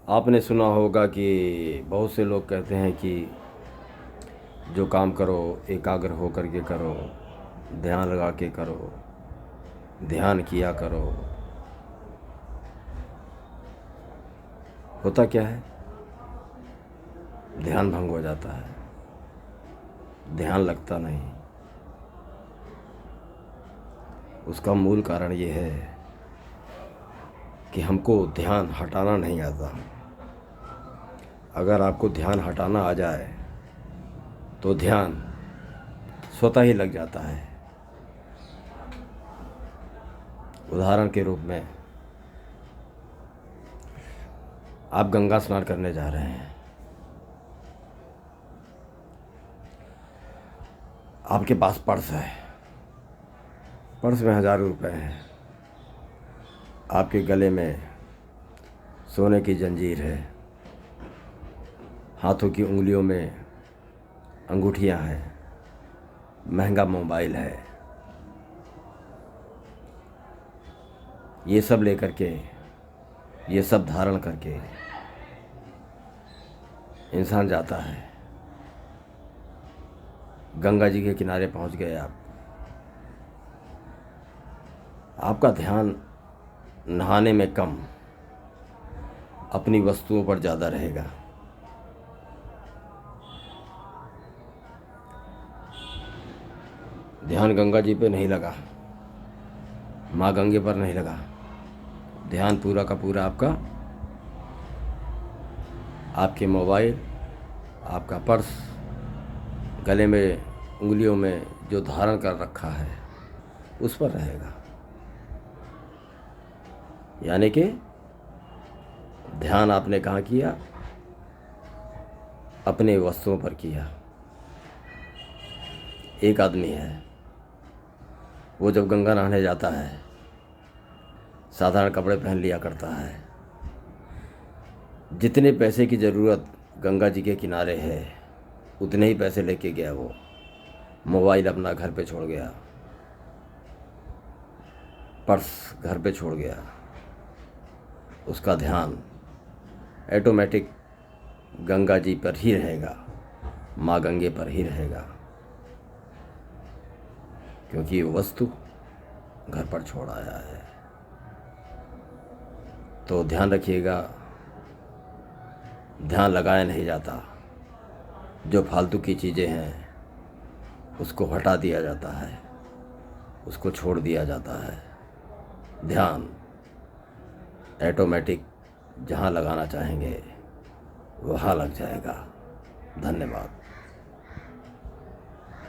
आपने सुना होगा कि बहुत से लोग कहते हैं कि जो काम करो एकाग्र हो करके करो, ध्यान लगा के करो, ध्यान किया करो। होता क्या है, ध्यान भंग हो जाता है, ध्यान लगता नहीं। उसका मूल कारण ये है कि हमको ध्यान हटाना नहीं आता। अगर आपको ध्यान हटाना आ जाए तो ध्यान स्वतः ही लग जाता है। उदाहरण के रूप में आप गंगा स्नान करने जा रहे हैं, आपके पास पर्स है, पर्स में 1000 रुपये हैं, आपके गले में सोने की जंजीर है, हाथों की उंगलियों में अंगूठियां हैं, महंगा मोबाइल है। ये सब लेकर के, ये सब धारण करके इंसान जाता है। गंगा जी के किनारे पहुंच गए आप। आपका ध्यान नहाने में कम, अपनी वस्तुओं पर ज़्यादा रहेगा। ध्यान गंगा जी पे नहीं लगा, माँ गंगे पर नहीं लगा। ध्यान पूरा का पूरा आपका आपके मोबाइल, आपका पर्स, गले में उंगलियों में जो धारण कर रखा है उस पर रहेगा। यानी कि ध्यान आपने कहाँ किया? अपने वस्तुओं पर किया। एक आदमी है, वो जब गंगा नहाने जाता है साधारण कपड़े पहन लिया करता है। जितने पैसे की ज़रूरत गंगा जी के किनारे है उतने ही पैसे लेके गया वो। मोबाइल अपना घर पे छोड़ गया, पर्स घर पे छोड़ गया। उसका ध्यान ऑटोमेटिक गंगा जी पर ही रहेगा, माँ गंगे पर ही रहेगा, क्योंकि ये वस्तु घर पर छोड़ आया है। तो ध्यान रखिएगा, ध्यान लगाया नहीं जाता। जो फालतू की चीज़ें हैं उसको हटा दिया जाता है, उसको छोड़ दिया जाता है। ध्यान ऑटोमेटिक जहाँ लगाना चाहेंगे वहाँ लग जाएगा। धन्यवाद।